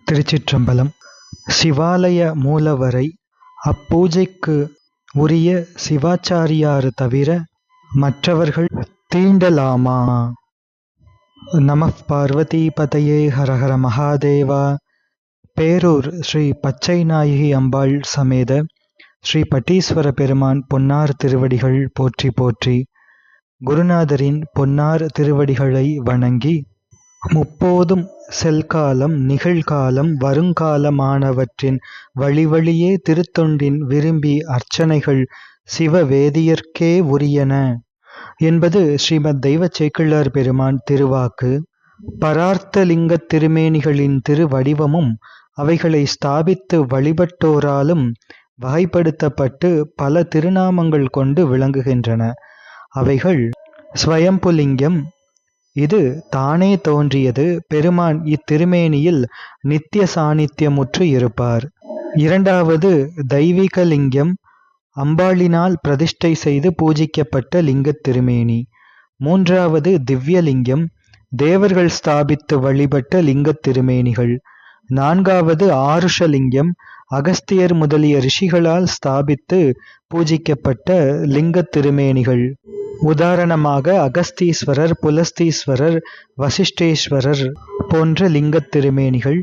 திருச்சிற்றம்பலம். சிவாலய மூலவரை அப்பூஜைக்கு உரிய சிவாச்சாரியார் தவிர மற்றவர்கள் தீண்டலாமா? நமः பார்வதி பதையே ஹரஹர மகாதேவா. பேரூர் ஸ்ரீ பச்சைநாயகி அம்பாள் சமேத ஸ்ரீ பட்டீஸ்வர பெருமான் பொன்னார் திருவடிகள் போற்றி போற்றி. குருநாதரின் பொன்னார் திருவடிகளை வணங்கி முப்போதும் செல்காலம் நிகழ்காலம் வருங்காலமானவற்றின் வழிவழியே திருத்தொண்டின் விரும்பி அர்ச்சனைகள் சிவவேதியர்க்கே உரியன என்பது ஸ்ரீமத் தெய்வ சேக்கிழார் பெருமான் திருவாக்கு. பரார்த்தலிங்கத் திருமேனிகளின் திருவடிவமும் அவைகளை ஸ்தாபித்து வழிபட்டோராலும் வகைப்படுத்தப்பட்டு பல திருநாமங்கள் கொண்டு விளங்குகின்றன. அவைகள் ஸ்வயம்புலிங்கம், இது தானே தோன்றியது. பெருமான் இத்திருமேனியில் நித்திய சாநித்தியமுற்று இருப்பார். இரண்டாவது தெய்வீகலிங்கம், அம்பாளினால் பிரதிஷ்டை செய்து பூஜிக்கப்பட்ட லிங்கத் திருமேனி. மூன்றாவது திவ்யலிங்கம், தேவர்கள் ஸ்தாபித்து வழிபட்ட லிங்கத் திருமேனிகள். நான்காவது ஆருஷலிங்கம், அகஸ்தியர் முதலிய ரிஷிகளால் ஸ்தாபித்து பூஜிக்கப்பட்ட லிங்கத் திருமேனிகள். உதாரணமாக அகஸ்தீஸ்வரர், புலஸ்தீஸ்வரர், வசிஷ்டேஸ்வரர் போன்ற லிங்கத் திருமேனிகள்.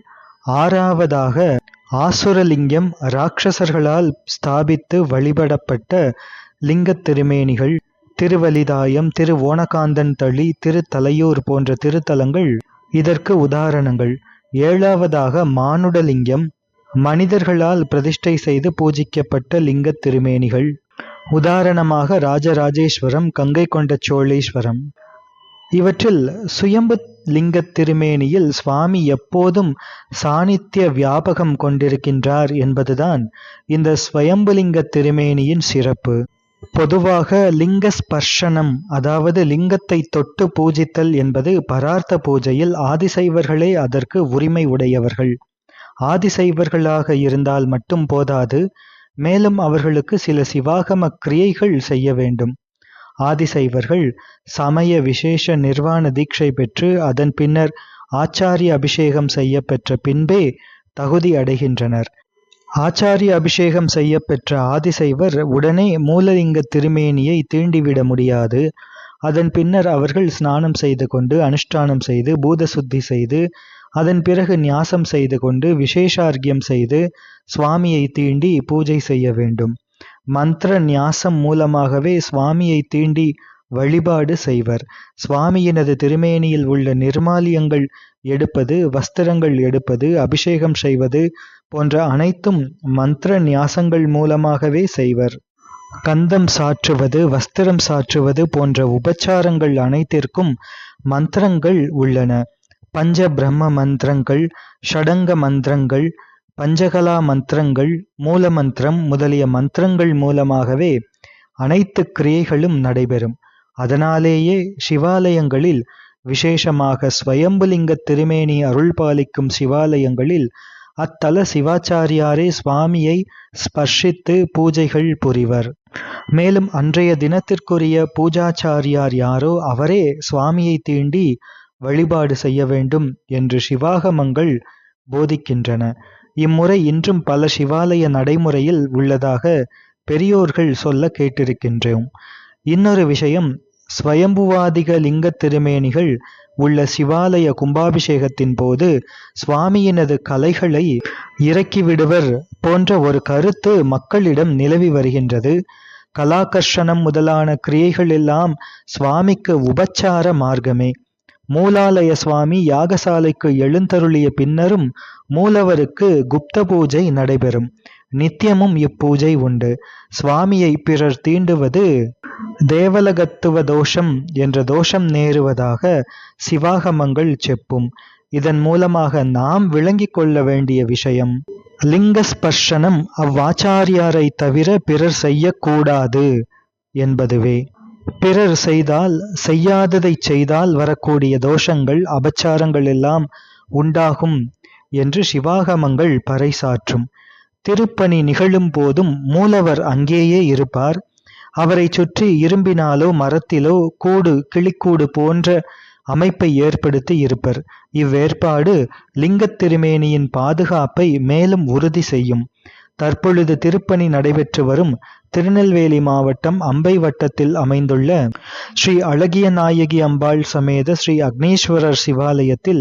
ஆறாவதாக ஆசுரலிங்கம், இராட்சசர்களால் ஸ்தாபித்து வழிபடப்பட்ட லிங்கத் திருமேனிகள். திருவலிதாயம், திருவோணகாந்தன் தளி, திருத்தலையூர் போன்ற திருத்தலங்கள் இதற்கு உதாரணங்கள். ஏழாவதாக மானுடலிங்கம், மனிதர்களால் பிரதிஷ்டை செய்து பூஜிக்கப்பட்ட லிங்கத் திருமேனிகள். உதாரணமாக ராஜராஜேஸ்வரம், கங்கை கொண்ட சோழேஸ்வரம். இவற்றில் சுயம்பு லிங்கத் திருமேனியில் சுவாமி எப்போதும் சாநித்திய வியாபகம் கொண்டிருக்கின்றார் என்பதுதான் இந்த ஸ்வயம்புலிங்கத் திருமேனியின் சிறப்பு. பொதுவாக லிங்க ஸ்பர்ஷனம், அதாவது லிங்கத்தை தொட்டு பூஜித்தல் என்பது பரார்த்த பூஜையில் ஆதிசைவர்களே அதற்கு உரிமை உடையவர்கள். ஆதிசைவர்களாக இருந்தால் மட்டும் போதாது, மேலும் அவர்களுக்கு சில சிவாகம கிரியைகள் செய்ய வேண்டும். ஆதிசைவர்கள் சமய விசேஷ நிர்வாண தீட்சை பெற்று அதன் பின்னர் ஆச்சாரிய அபிஷேகம் செய்ய பெற்ற பின்பே தகுதி அடைகின்றனர். ஆச்சாரிய அபிஷேகம் செய்ய பெற்ற ஆதிசைவர் உடனே மூலலிங்க திருமேனியை தீண்டிவிட முடியாது. அதன் பின்னர் அவர்கள் ஸ்நானம் செய்து கொண்டு அனுஷ்டானம் செய்து பூத சுத்தி செய்து அதன் பிறகு நியாசம் செய்து கொண்டு விசேஷார்க்கியம் செய்து சுவாமியை தீண்டி பூஜை செய்ய வேண்டும். மந்திர நியாசம் மூலமாகவே சுவாமியை தீண்டி வழிபாடு செய்வர். சுவாமியினது திருமேனியில் உள்ள நிர்மாலியங்கள் எடுப்பது, வஸ்திரங்கள் எடுப்பது, அபிஷேகம் செய்வது போன்ற அனைத்தும் மந்திர நியாசங்கள் மூலமாகவே செய்வர். கந்தம் சாற்றுவது, வஸ்திரம் சாற்றுவது போன்ற உபச்சாரங்கள் அனைத்திற்கும் மந்திரங்கள் உள்ளன. பஞ்ச பிரம்ம மந்திரங்கள், ஷடங்க மந்திரங்கள், பஞ்சகலா மந்திரங்கள், மூல மந்திரம் முதலிய மந்திரங்கள் மூலமாகவே அனைத்து கிரியைகளும் நடைபெறும். அதனாலேயே சிவாலயங்களில், விசேஷமாக ஸ்வயம்புலிங்க திருமேனி அருள் பாலிக்கும் சிவாலயங்களில் அத்தல சிவாச்சாரியாரே சுவாமியை ஸ்பர்ஷித்து பூஜைகள் புரிவர். மேலும் அன்றைய தினத்திற்குரிய பூஜாச்சாரியார் யாரோ அவரே சுவாமியை தீண்டி வழிபாடு செய்ய வேண்டும் என்று சிவாகமங்கள் போதிக்கின்றன. இம்முறை இன்றும் பல சிவாலய நடைமுறையில் உள்ளதாக பெரியோர்கள் சொல்ல கேட்டிருக்கின்றோம். இன்னொரு விஷயம், ஸ்வயம்புவாதிக லிங்கத் திருமேனிகள் உள்ள சிவாலய கும்பாபிஷேகத்தின் போது சுவாமியினது கலைகளை இறக்கிவிடுவர் போன்ற ஒரு கருத்து மக்களிடம் நிலவி வருகின்றது. கலாகர்ஷணம் முதலான கிரியைகள் எல்லாம் சுவாமிக்கு உபச்சார மார்க்கமே. மூலாலய சுவாமி யாகசாலைக்கு எழுந்தருளிய பின்னரும் மூலவருக்கு குப்த பூஜை நடைபெறும். நித்தியமும் இப்பூஜை உண்டு. சுவாமியை பிறர் தீண்டுவது தேவலகத்துவ தோஷம் என்ற தோஷம் நேருவதாக சிவாகமங்கள் செப்பும். இதன் மூலமாக நாம் விளங்கிக் கொள்ள வேண்டிய விஷயம், லிங்க ஸ்பர்ஷனம் அவ்வாச்சாரியாரை தவிர பிறர் செய்யக்கூடாது என்பதுவே. பிறர் செய்தால், செய்யாததை செய்தால் வரக்கூடிய தோஷங்கள் அபச்சாரங்கள் எல்லாம் உண்டாகும் என்று சிவாகமங்கள் பறைசாற்றும். திருப்பணி நிகழும் போதும் மூலவர் அங்கேயே இருப்பார். அவரை சுற்றி இரும்பினாலோ மரத்திலோ கூடு, கிளிக்கூடு போன்ற அமைப்பை ஏற்படுத்தி இருப்பர். இவ்வேற்பாடு லிங்கத் திருமேனியின் பாதுகாப்பை மேலும் உறுதி செய்யும். தற்பொழுது திருப்பணி நடைபெற்று வரும் திருநெல்வேலி மாவட்டம் அம்பை வட்டத்தில் அமைந்துள்ள ஸ்ரீ அழகிய நாயகி அம்பாள் சமேத ஸ்ரீ அக்னீஸ்வரர் சிவாலயத்தில்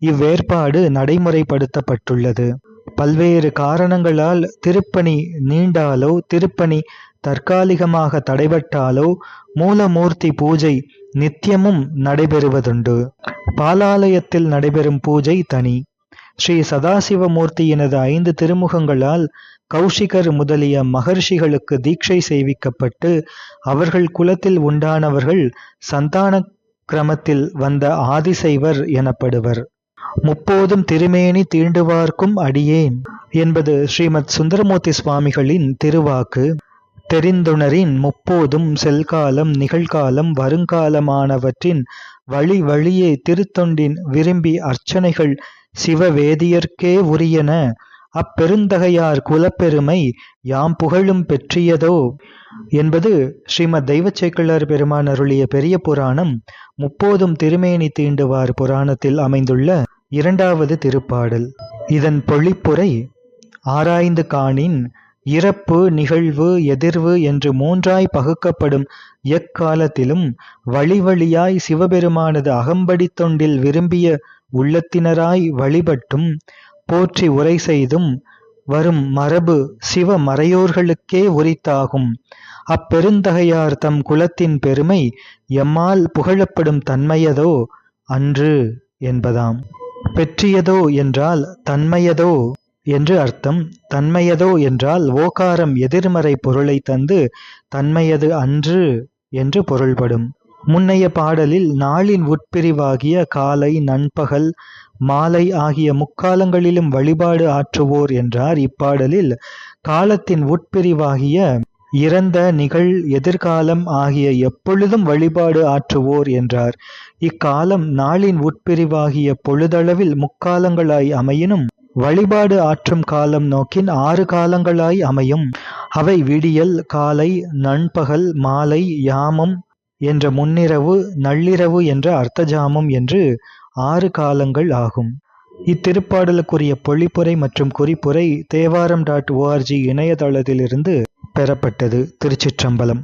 இவ்வேற்பாடு நடைமுறைப்படுத்தப்பட்டுள்ளது. பல்வேறு காரணங்களால் திருப்பணி நீண்டாலோ திருப்பணி தற்காலிகமாக தடைபட்டாலோ மூலமூர்த்தி பூஜை நித்தியமும் நடைபெறுவதுண்டு. பாலாலயத்தில் நடைபெறும் பூஜை தனி. ஸ்ரீ சதாசிவமூர்த்தியினது 5 திருமுகங்களால் கௌஷிகர் முதலிய மகர்ஷிகளுக்கு தீட்சை செய்விக்கப்பட்டு அவர்கள் குலத்தில் உண்டானவர்கள் சந்தான கிரமத்தில் வந்த ஆதிசைவர் எனப்படுவர். முப்போதும் திருமேனி தீண்டுவார்க்கும் அடியேன் என்பது ஸ்ரீமத் சுந்தரமூர்த்தி சுவாமிகளின் திருவாக்கு. தெரிந்துணரின் முப்போதும் செல்காலம் நிகழ்காலம் வருங்காலமானவற்றின் வழி வழியே திருத்தொண்டின் விரும்பி அர்ச்சனைகள் சிவவேதியர்க்கே உரியன. அப்பெருந்தகையார் குலப்பெருமை யாம் புகழும் பெற்றியதோ என்பது ஸ்ரீமத் தெய்வச்சேக்கிழார் பெருமான் அருளிய பெரிய புராணம் முப்போதும் திருமேனி தீண்டுவார் புராணத்தில் அமைந்துள்ள 2வது திருப்பாடல். இதன் பொழிப்புரை: ஆராய்ந்து காணின் இறப்பு நிகழ்வு எதிர்வு என்று 3ஆய் பகுக்கப்படும் எக்காலத்திலும் வழி வழியாய் சிவபெருமானது அகம்படி தொண்டில் விரும்பிய உள்ளத்தினராய் வழிபட்டும் போற்றி உரை செய்தும் வரும் மரபு சிவ மறையோர்களுக்கே உரித்தாகும். அப்பெருந்தகையார் தம் குலத்தின் பெருமை எம்மால் புகழப்படும் தன்மையதோ அன்று என்பதாம். பெற்றியதோ என்றால் தன்மையதோ என்று அர்த்தம். தன்மையதோ என்றால் ஓகாரம் எதிர்மறை பொருளை தந்து தன்மையது அன்று என்று பொருள்படும். முன்னைய பாடலில் நாளின் உட்பிரிவாகிய காலை நண்பகல் மாலை ஆகிய முக்காலங்களிலும் வழிபாடு ஆற்றுவோர் என்றார். இப்பாடலில் காலத்தின் உட்பிரிவாகிய இறந்த நிகழ் எதிர்காலம் ஆகிய எப்பொழுதும் வழிபாடு ஆற்றுவோர் என்றார். இக்காலம் நாளின் உட்பிரிவாகிய பொழுதளவில் முக்காலங்களாய் அமையினும் வழிபாடு ஆற்றும் காலம் நோக்கின் 6 காலங்களாய் அமையும். அவை விடியல், காலை, நண்பகல், மாலை, யாமம் என்ற முன்னிரவு, நள்ளிரவு என்ற அர்த்தஜாமம் என்று 6 காலங்கள் ஆகும். இத்திருப்பாடலுக்குரிய பொழிப்புரை மற்றும் குறிப்புரை தேவாரம்.org இணையதளத்திலிருந்து பெறப்பட்டது. திருச்சிற்றம்பலம்.